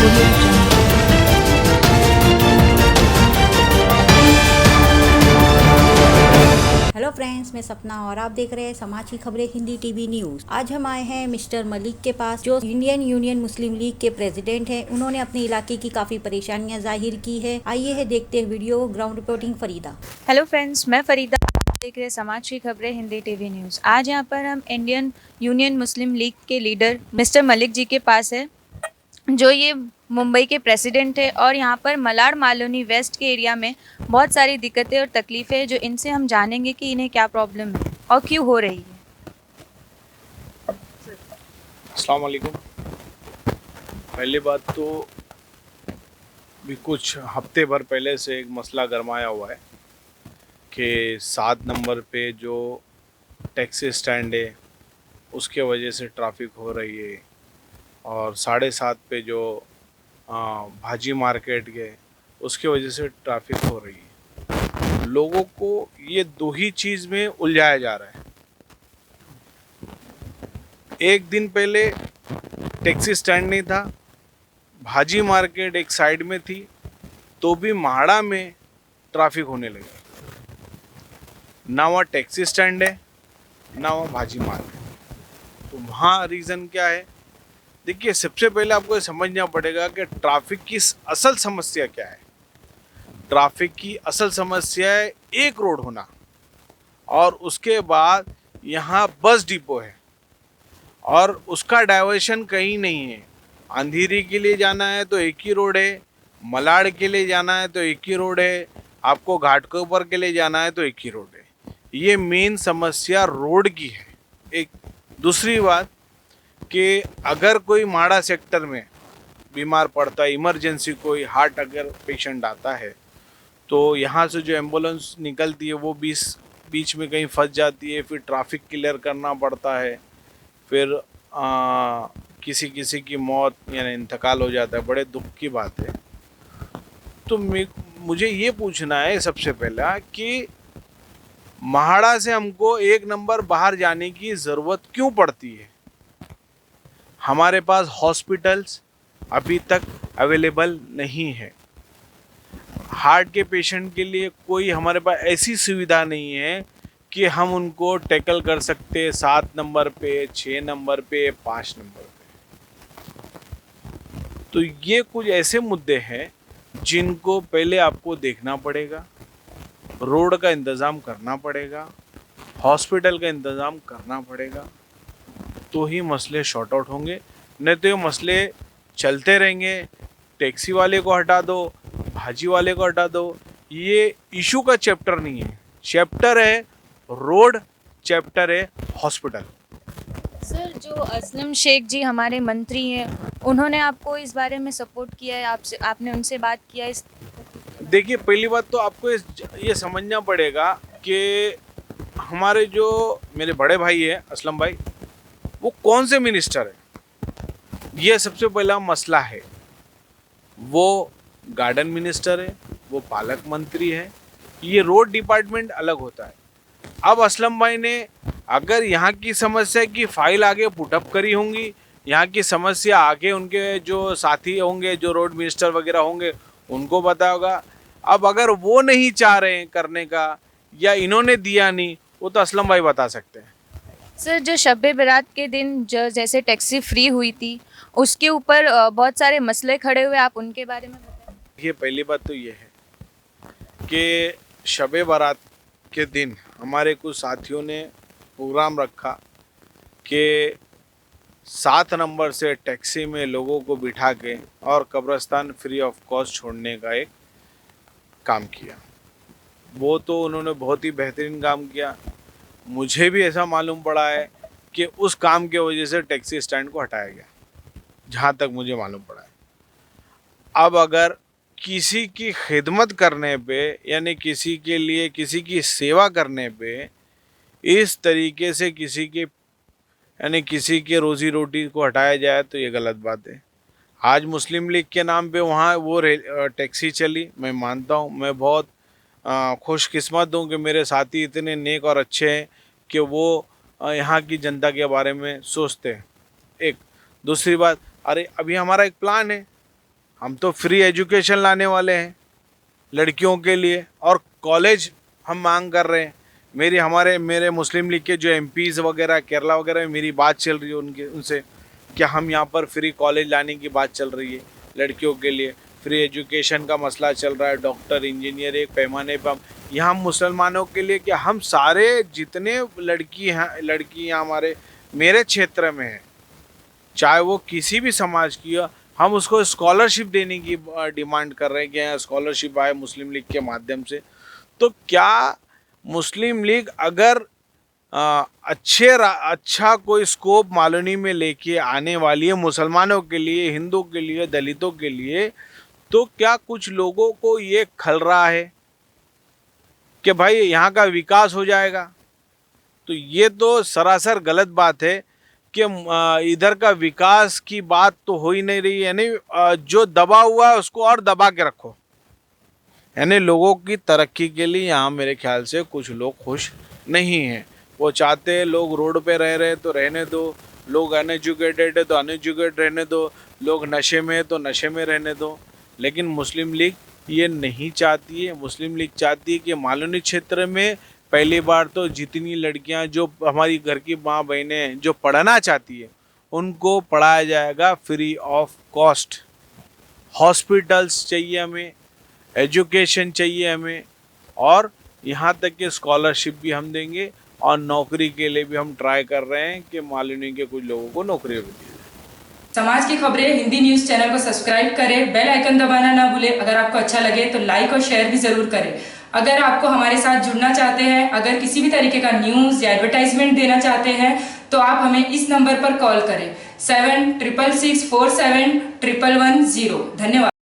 audio jungle. Hello friends, मैं सपना और आप देख रहे हैं समाज की खबरें हिंदी टीवी न्यूज। आज हम आए हैं मिस्टर मलिक के पास, जो इंडियन यूनियन मुस्लिम लीग के प्रेसिडेंट हैं। उन्होंने अपने इलाके की काफी परेशानियां जाहिर की है। आइए है देखते हैं video. Ground reporting Farida. Hello friends, मैं फरीदा, आप देख रहे हैं समाज की खबरें हिंदी टीवी न्यूज़। आज यहाँ पर हम इंडियन यूनियन मुस्लिम लीग के लीडर मिस्टर मलिक जी के पास है, जो ये मुंबई के प्रेसिडेंट है। और यहाँ पर मलाड मालोनी वेस्ट के एरिया में बहुत सारी दिक्कतें और तकलीफ़ें हैं, जो इनसे हम जानेंगे कि इन्हें क्या प्रॉब्लम है और क्यों हो रही है। अस्सलाम वालेकुम। पहली बात तो भी कुछ हफ्ते भर पहले से एक मसला गरमाया हुआ है कि 7 नंबर पे जो टैक्सी स्टैंड है उसके वजह से ट्रैफिक हो रही है, और 7:30 पे जो भाजी मार्केट है उसके वजह से ट्रैफिक हो रही है। लोगों को ये दो ही चीज़ में उलझाया जा रहा है। एक दिन पहले टैक्सी स्टैंड नहीं था, भाजी मार्केट एक साइड में थी, तो भी म्हाड़ा में ट्रैफिक होने लगा। ना वहाँ टैक्सी स्टैंड है, ना वहाँ भाजी मार्केट। तो वहाँ रीज़न क्या है? देखिए, सबसे पहले आपको ये समझना पड़ेगा कि ट्रैफिक की असल समस्या क्या है। ट्रैफिक की असल समस्या है एक रोड होना, और उसके बाद यहाँ बस डिपो है और उसका डाइवर्शन कहीं नहीं है। अंधेरी के लिए जाना है तो एक ही रोड है, मलाड के लिए जाना है तो एक ही रोड है, आपको घाटकोपर के लिए जाना है तो एक ही रोड है। ये मेन समस्या रोड की है। एक दूसरी बात कि अगर कोई म्हाड़ा सेक्टर में बीमार पड़ता है, इमरजेंसी कोई हार्ट अगर पेशेंट आता है, तो यहाँ से जो एम्बुलेंस निकलती है वो बीच में कहीं फंस जाती है, फिर ट्रैफिक क्लियर करना पड़ता है, फिर किसी की मौत यानी इंतकाल हो जाता है। बड़े दुख की बात है। तो मुझे ये पूछना है सबसे पहला कि म्हाड़ा से हमको एक नंबर बाहर जाने की ज़रूरत क्यों पड़ती है? हमारे पास हॉस्पिटल्स अभी तक अवेलेबल नहीं है। हार्ट के पेशेंट के लिए कोई हमारे पास ऐसी सुविधा नहीं है कि हम उनको टैकल कर सकते 7 नंबर पे, 6 नंबर पे, 5 नंबर पे। तो ये कुछ ऐसे मुद्दे हैं जिनको पहले आपको देखना पड़ेगा, रोड का इंतज़ाम करना पड़ेगा, हॉस्पिटल का इंतज़ाम करना पड़ेगा, तो ही मसले शॉर्ट आउट होंगे। नहीं तो ये मसले चलते रहेंगे। टैक्सी वाले को हटा दो, भाजी वाले को हटा दो, ये इशू का चैप्टर नहीं है। चैप्टर है रोड, चैप्टर है हॉस्पिटल। सर, जो असलम शेख जी हमारे मंत्री हैं, उन्होंने आपको इस बारे में सपोर्ट किया है? आपने उनसे बात किया है? देखिए, पहली बात तो आपको ये समझना पड़ेगा कि हमारे जो मेरे बड़े भाई है असलम भाई, वो कौन से मिनिस्टर है, ये सबसे पहला मसला है। वो गार्डन मिनिस्टर है, वो पालक मंत्री है, ये रोड डिपार्टमेंट अलग होता है। अब असलम भाई ने अगर यहाँ की समस्या की फाइल आगे पुटअप करी होंगी, यहाँ की समस्या आगे उनके जो साथी होंगे, जो रोड मिनिस्टर वगैरह होंगे, उनको पता होगा। अब अगर वो नहीं चाह रहे हैं करने का, या इन्होंने दिया नहीं, वो तो असलम भाई बता सकते हैं। सर, जो शब-ए बारात के दिन जो जैसे टैक्सी फ्री हुई थी, उसके ऊपर बहुत सारे मसले खड़े हुए, आप उनके बारे में बताएं। ये पहली बात तो ये है कि शब-ए बारात के दिन हमारे कुछ साथियों ने प्रोग्राम रखा कि 7 नंबर से टैक्सी में लोगों को बिठा के और कब्रिस्तान फ्री ऑफ कॉस्ट छोड़ने का एक काम किया। वो तो उन्होंने बहुत ही बेहतरीन काम किया। मुझे भी ऐसा मालूम पड़ा है कि उस काम के वजह से टैक्सी स्टैंड को हटाया गया, जहाँ तक मुझे मालूम पड़ा है। अब अगर किसी की खिदमत करने पे, यानी किसी के लिए किसी की सेवा करने पे इस तरीके से किसी के रोज़ी रोटी को हटाया जाए, तो ये गलत बात है। आज मुस्लिम लीग के नाम पे वहाँ वो टैक्सी चली, मैं मानता हूँ। मैं बहुत खुशकिस्मत हूँ कि मेरे साथी इतने नेक और अच्छे हैं कि वो यहाँ की जनता के बारे में सोचते हैं। एक दूसरी बात, अरे अभी हमारा एक प्लान है हम तो फ्री एजुकेशन लाने वाले हैं लड़कियों के लिए, और कॉलेज हम मांग कर रहे हैं। मेरे मुस्लिम लीग के जो एमपीज़ वगैरह केरला वगैरह में मेरी बात चल रही है उनसे कि हम यहाँ पर फ्री कॉलेज लाने की बात चल रही है लड़कियों के लिए। फ्री एजुकेशन का मसला चल रहा है, डॉक्टर इंजीनियर एक पैमाने पर। यहाँ मुसलमानों के लिए क्या, हम सारे जितने लड़कियाँ हमारे मेरे क्षेत्र में हैं, चाहे वो किसी भी समाज की हो, हम उसको स्कॉलरशिप देने की डिमांड कर रहे हैं कि यहाँ स्कॉलरशिप आए मुस्लिम लीग के माध्यम से। तो क्या मुस्लिम लीग अगर अच्छा कोई स्कोप मालोनी में लेके आने वाली है मुसलमानों के लिए, हिंदू के लिए, दलितों के लिए, तो क्या कुछ लोगों को ये खल रहा है कि भाई यहाँ का विकास हो जाएगा? तो ये तो सरासर गलत बात है कि इधर का विकास की बात तो हो ही नहीं रही है। यानी जो दबा हुआ है उसको और दबा के रखो। यानी लोगों की तरक्की के लिए यहाँ मेरे ख्याल से कुछ लोग खुश नहीं हैं। वो चाहते हैं लोग रोड पे रह रहे तो रहने दो, लोग अनएजुकेटेड है तो अनएजुकेटेड रहने दो, लोग नशे में है तो नशे में रहने दो। लेकिन मुस्लिम लीग ये नहीं चाहती है। मुस्लिम लीग चाहती है कि मालूनी क्षेत्र में पहली बार तो जितनी लड़कियां जो हमारी घर की माँ बहनें जो पढ़ना चाहती है उनको पढ़ाया जाएगा फ्री ऑफ कॉस्ट। हॉस्पिटल्स चाहिए हमें, एजुकेशन चाहिए हमें, और यहाँ तक कि स्कॉलरशिप भी हम देंगे, और नौकरी के लिए भी हम ट्राई कर रहे हैं कि मालूनी के कुछ लोगों को नौकरी भी दी। समाज की खबरें हिंदी न्यूज चैनल को सब्सक्राइब करें, बेल आइकन दबाना ना भूलें। अगर आपको अच्छा लगे तो लाइक और शेयर भी जरूर करें। अगर आपको हमारे साथ जुड़ना चाहते हैं, अगर किसी भी तरीके का न्यूज या एडवर्टाइजमेंट देना चाहते हैं, तो आप हमें इस नंबर पर कॉल करें 7666471110। धन्यवाद।